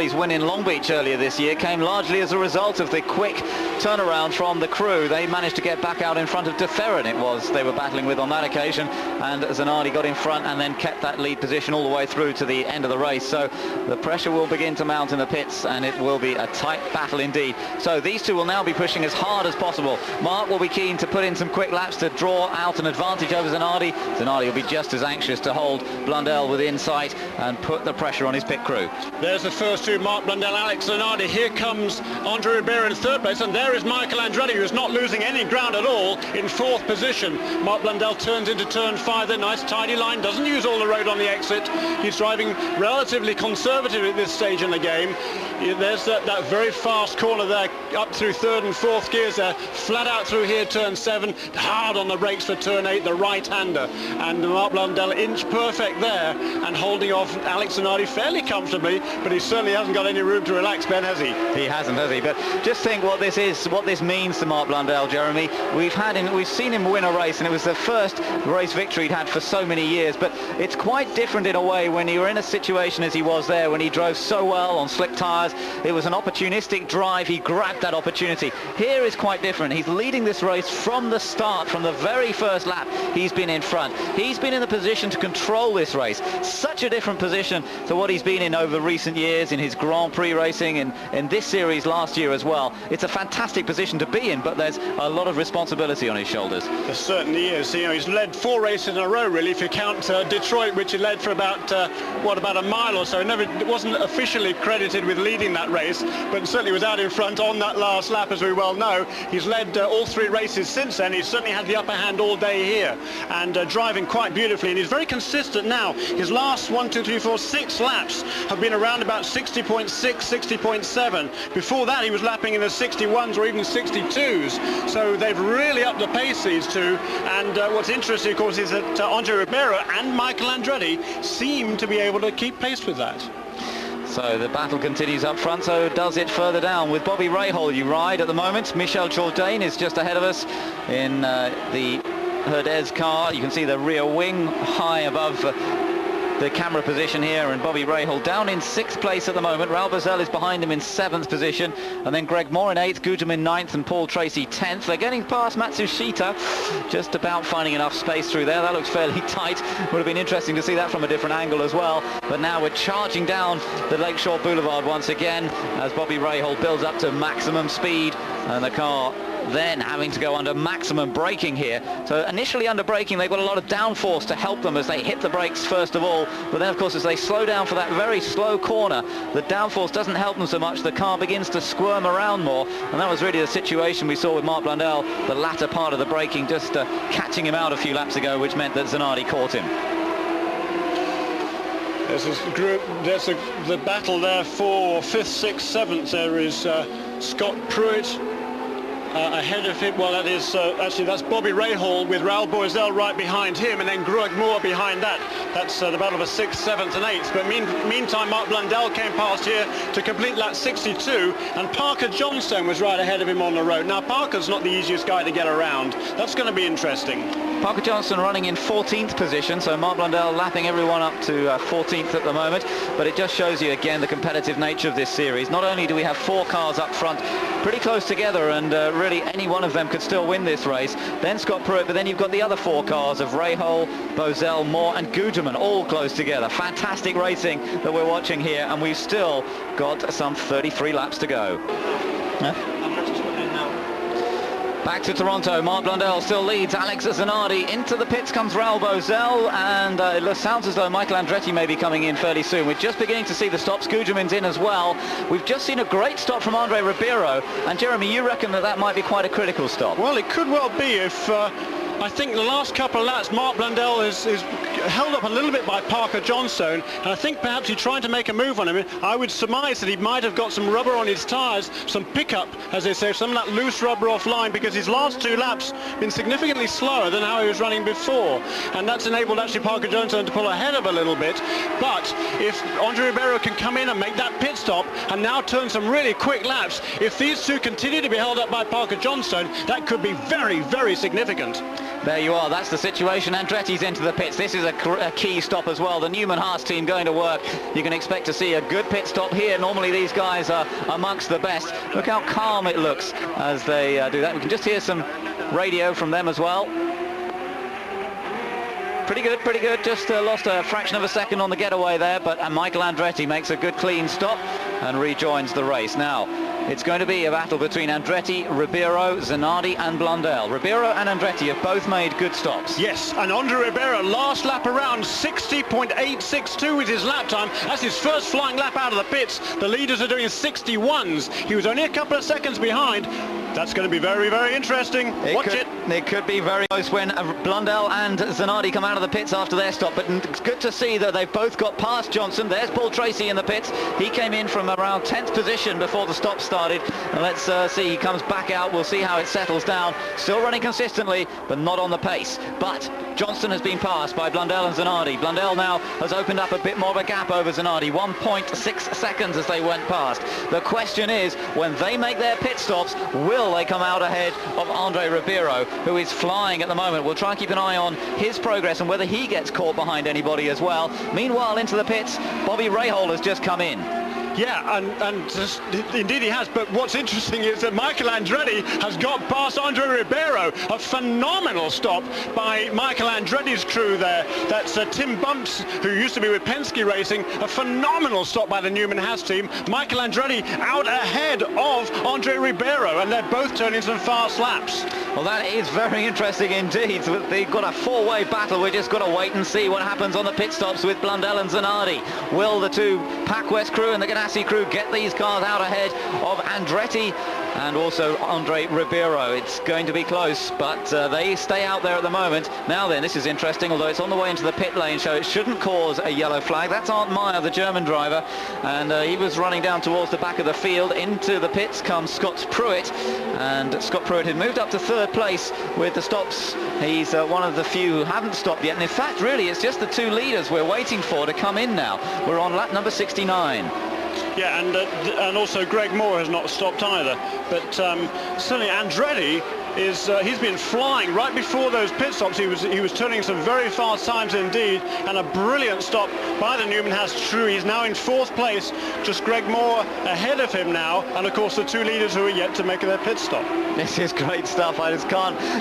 His win in Long Beach earlier this year came largely as a result of the quick turnaround from the crew. They managed to get back out in front of De Ferran, it was they were battling with on that occasion, and Zanardi got in front and then kept that lead position all the way through to the end of the race. So the pressure will begin to mount in the pits and it will be a tight battle indeed. So these two will now be pushing as hard as possible. Mark will be keen to put in some quick laps to draw out an advantage over Zanardi. Zanardi will be just as anxious to hold Blundell within sight and put the pressure on his pit crew. There's the first two, Mark Blundell, Alex Zanardi. Here comes Andre Ribeiro in third place, and there is Michael Andretti, who's not losing any ground at all, in fourth position. Mark Blundell turns into turn 5, a nice tidy line, doesn't use all the road on the exit. He's driving relatively conservative at this stage in the game. There's that very fast corner there, up through third and fourth gears there, flat out through here, turn 7, hard on the brakes for turn 8, the right-hander. And Mark Blundell inch perfect there, and holding off Alex Zanardi fairly comfortably, but he certainly hasn't got any room to relax, Ben, has he? He hasn't, has he? But just think what this is, what this means to Mark Blundell, Jeremy. We've seen him win a race, and it was the first race victory he'd had for so many years, but it's quite different in a way when you're in a situation as he was there, when he drove so well on slick tyres. It was an opportunistic drive, he grabbed that opportunity. Here is quite different. He's leading this race from the start, from the very first lap. He's been in front. He's been in the position to control this race. Such a different position to what he's been in over recent years in his Grand Prix racing and in this series last year as well. It's a fantastic position to be in, but there's a lot of responsibility on his shoulders. There certainly is. You know, he's led 4 races in a row, really, if you count Detroit, which he led for about a mile or so. It wasn't officially credited with leading that race, but certainly was out in front on that last lap, as we well know. He's led all 3 races since then. He's certainly had the upper hand all day here, and driving quite beautifully, and he's very consistent now. His last 6 laps have been around about 60.6, 60.7. Before that, he was lapping in the 61s or even 62s. So they've really upped the pace, these two. And what's interesting, of course, is that Andre Ribeiro and Michael Andretti seem to be able to keep pace with that. So the battle continues up front, so does it further down with Bobby Rahal. You ride at the moment. Michel Jourdain is just ahead of us in the Herdez car. You can see the rear wing high above the camera position here, and Bobby Rahal down in 6th place at the moment. Raul Boesel is behind him in 7th position, and then Greg Moore in 8th, Guterman 9th, and Paul Tracy 10th. They're getting past Matsushita, just about finding enough space through there. That looks fairly tight. Would have been interesting to see that from a different angle as well. But now we're charging down the Lakeshore Boulevard once again as Bobby Rahal builds up to maximum speed, and the car then having to go under maximum braking here. So initially under braking, they've got a lot of downforce to help them as they hit the brakes first of all, but then of course as they slow down for that very slow corner, the downforce doesn't help them so much. The car begins to squirm around more, and that was really the situation we saw with Mark Blundell, the latter part of the braking, just catching him out a few laps ago, which meant that Zanardi caught him. There's the battle there for 5th, 6th, 7th. There is Scott Pruitt ahead of him. Well, that is actually that's Bobby Rahal with Raul Boesel right behind him, and then Greg Moore behind that. That's the battle of 6th, 7th and 8th. But meantime, Mark Blundell came past here to complete lap 62, and Parker Johnstone was right ahead of him on the road. Now, Parker's not the easiest guy to get around. That's going to be interesting. Parker Johnstone running in 14th position, so Mark Blundell lapping everyone up to 14th at the moment. But it just shows you again the competitive nature of this series. Not only do we have 4 cars up front pretty close together, and really any one of them could still win this race. Then Scott Pruitt, but then you've got the other 4 cars of Rahal, Boesel, Moore and Guterman all close together. Fantastic racing that we're watching here, and we've still got some 33 laps to go. Back to Toronto, Mark Blundell still leads Alex Zanardi. Into the pits comes Raul Boesel, and it sounds as though Michael Andretti may be coming in fairly soon. We're just beginning to see the stops. Guterman's in as well. We've just seen a great stop from Andre Ribeiro, and Jeremy, you reckon that might be quite a critical stop? Well, it could well be if I think the last couple of laps, Mark Blundell is held up a little bit by Parker Johnstone, and I think perhaps he tried to make a move on him. I would surmise that he might have got some rubber on his tyres, some pickup, as they say, some of that loose rubber offline, because his last 2 laps been significantly slower than how he was running before, and that's enabled actually Parker Johnstone to pull ahead of a little bit. But if Andre Ribeiro can come in and make that pit stop and now turn some really quick laps, if these two continue to be held up by Parker Johnstone, that could be very, very significant. There you are, that's the situation. Andretti's into the pits. This is a key stop as well. The Newman Haas team going to work. You can expect to see a good pit stop here. Normally these guys are amongst the best. Look how calm it looks as they do that. We can just hear some radio from them as well. Pretty good, pretty good. Just lost a fraction of a second on the getaway there, but Michael Andretti makes a good clean stop and rejoins the race. Now, it's going to be a battle between Andretti, Ribeiro, Zanardi and Blundell. Ribeiro and Andretti have both made good stops. Yes, and Andre Ribeiro, last lap around 60.862 with his lap time. That's his first flying lap out of the pits. The leaders are doing 61s. He was only a couple of seconds behind. That's going to be very, very interesting. Watch it. It could be very close when Blundell and Zanardi come out of the pits after their stop, but it's good to see that they've both got past Johnson. There's Paul Tracy in the pits. He came in from around 10th position before the stop started, and let's see, he comes back out. We'll see how it settles down. Still running consistently, but not on the pace. But Johnson has been passed by Blundell and Zanardi. Blundell now has opened up a bit more of a gap over Zanardi, 1.6 seconds as they went past. The question is, when they make their pit stops, will they come out ahead of Andre Ribeiro, who is flying at the moment? We'll try and keep an eye on his progress and whether he gets caught behind anybody as well. Meanwhile, into the pits, Bobby Rahal has just come in. Yeah, and just, indeed he has, but what's interesting is that Michael Andretti has got past Andre Ribeiro. A phenomenal stop by Michael Andretti's crew there. That's Tim Bumps, who used to be with Penske Racing. A phenomenal stop by the Newman Haas team. Michael Andretti out ahead of Andre Ribeiro, and they're both turning some fast laps. Well, that is very interesting indeed. They've got a four-way battle. We've just got to wait and see what happens on the pit stops with Blundell and Zanardi. Will the two PacWest crew and the Ganassi crew get these cars out ahead of Andretti and also Andre Ribeiro? It's going to be close, but they stay out there at the moment. Now then, this is interesting, although it's on the way into the pit lane, so it shouldn't cause a yellow flag. That's Arndt Meyer, the German driver, and he was running down towards the back of the field. Into the pits comes Scott Pruitt, and Scott Pruitt had moved up to third place with the stops. He's one of the few who haven't stopped yet, and in fact, really, it's just the two leaders we're waiting for to come in now. We're on lap number 69. Yeah, and also Greg Moore has not stopped either. But certainly Andretti is he's been flying right before those pit stops. He was turning some very fast times indeed, and a brilliant stop by the Newman Haas crew. He's now in fourth place, just Greg Moore ahead of him now, and of course the two leaders who are yet to make their pit stop. This is great stuff. I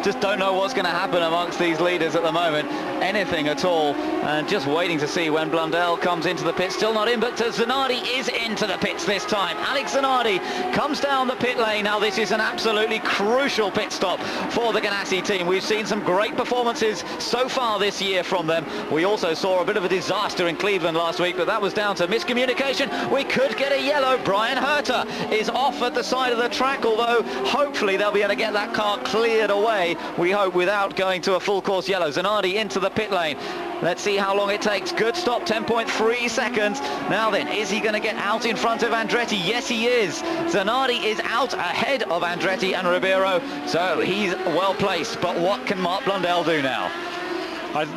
just don't know what's going to happen amongst these leaders at the moment, anything at all, and just waiting to see when Blundell comes into the pit. Still not in, but Zanardi is into the pits this time. Alex Zanardi comes down the pit lane. Now this is an absolutely crucial pit stop for the Ganassi team. We've seen some great performances so far this year from them. We also saw a bit of a disaster in Cleveland last week, but that was down to miscommunication. We could get a yellow. Brian Herter is off at the side of the track, although hopefully they'll be able to get that car cleared away, we hope, without going to a full course yellow. Zanardi into the pit lane. Let's see how long it takes. Good stop, 10.3 seconds. Now then, is he going to get out in front of Andretti? Yes, he is. Zanardi is out ahead of Andretti and Ribeiro, so he's well placed. But what can Mark Blundell do now?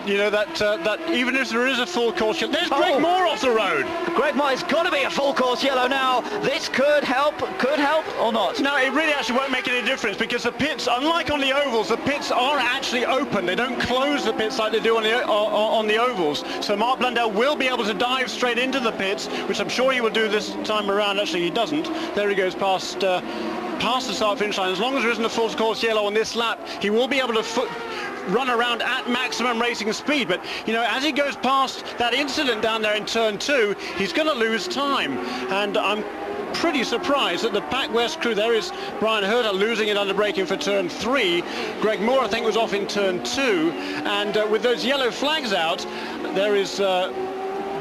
You know, that even if there is a full course yellow, there's Greg Moore off the road. Greg Moore, it's got to be a full course yellow now. This could help or not. No, it really actually won't make any difference, because the pits, unlike on the ovals, the pits are actually open. They don't close the pits like they do on the ovals. So Mark Blundell will be able to dive straight into the pits, which I'm sure he will do this time around. Actually, he doesn't. There he goes past the start-finish line. As long as there isn't a full course yellow on this lap, he will be able to run around at maximum racing speed. But you know, as he goes past that incident down there in turn 2, he's going to lose time, and I'm pretty surprised that the PacWest crew, there is Brian Herter losing it under braking for turn 3. Greg Moore, I think, was off in turn 2, and with those yellow flags out, there is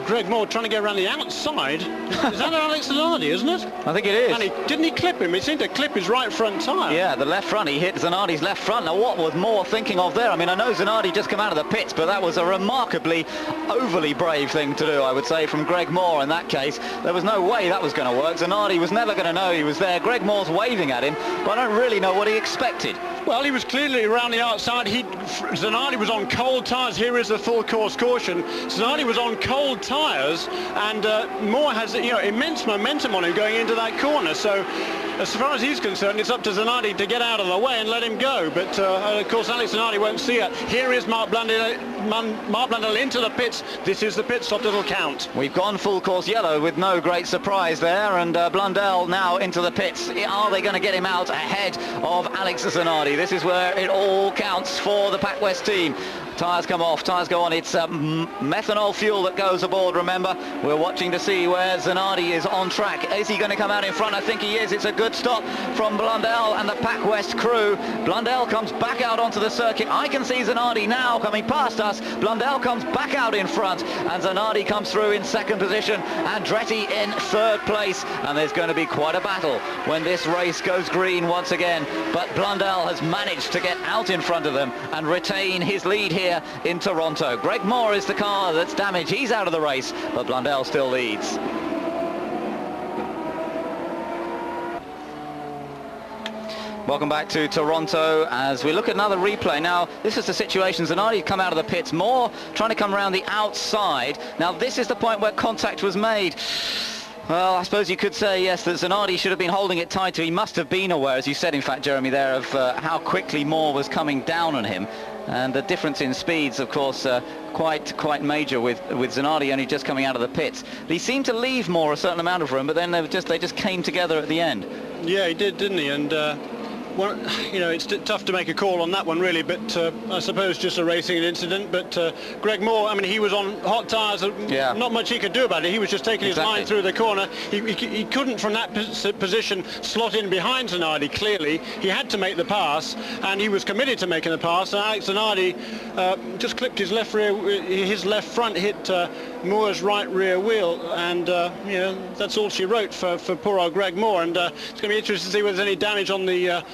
Greg Moore trying to get around the outside. Is that Alex Zanardi, isn't it? I think it is. And didn't he clip him? He seemed to clip his right front tyre. Yeah, the left front. He hit Zanardi's left front. Now, what was Moore thinking of there? I mean, I know Zanardi just come out of the pits, but that was a remarkably overly brave thing to do, I would say, from Greg Moore in that case. There was no way that was going to work. Zanardi was never going to know he was there. Greg Moore's waving at him, but I don't really know what he expected. Well, he was clearly around the outside. Zanardi was on cold tyres. Here is the full course caution. Zanardi was on cold tyres tyres, and Moore has immense momentum on him going into that corner. So as far as he's concerned, it's up to Zanardi to get out of the way and let him go. But of course, Alex Zanardi won't see it. Here is Mark Blundell into the pits. This is the pit stop that'll count. We've gone full course yellow with no great surprise there, and Blundell now into the pits. Are they going to get him out ahead of Alex Zanardi? This is where it all counts for the Pac West team. Tyres come off, tyres go on. It's methanol fuel that goes aboard, remember. We're watching to see where Zanardi is on track. Is he going to come out in front? I think he is. It's a good stop from Blundell and the Pac West crew. Blundell comes back out onto the circuit. I can see Zanardi now coming past us. Blundell comes back out in front, and Zanardi comes through in second position, Andretti in third place. And there's going to be quite a battle when this race goes green once again. But Blundell has managed to get out in front of them and retain his lead here in Toronto. Greg Moore is the car that's damaged. He's out of the race, but Blundell still leads. Welcome back to Toronto as we look at another replay. Now, this is the situation. Zanardi come out of the pits. Moore trying to come around the outside. Now, this is the point where contact was made. Well, I suppose you could say, yes, that Zanardi should have been holding it tighter. He must have been aware, as you said, in fact, Jeremy, there, of how quickly Moore was coming down on him. And the difference in speeds, of course, quite major with Zanardi only just coming out of the pits. But he seemed to leave Moore a certain amount of room, but then they just came together at the end. Yeah, he did, didn't he? And well, it's tough to make a call on that one, really, but I suppose just a racing incident. But Greg Moore, I mean, he was on hot tyres. Yeah. Not much he could do about it. He was just taking his line through the corner. He couldn't, from that position, slot in behind Zanardi, clearly. He had to make the pass, and he was committed to making the pass. And Alex Zanardi just clipped his left front hit Moore's right rear wheel, and that's all she wrote for poor old Greg Moore. And it's going to be interesting to see whether there's any damage on the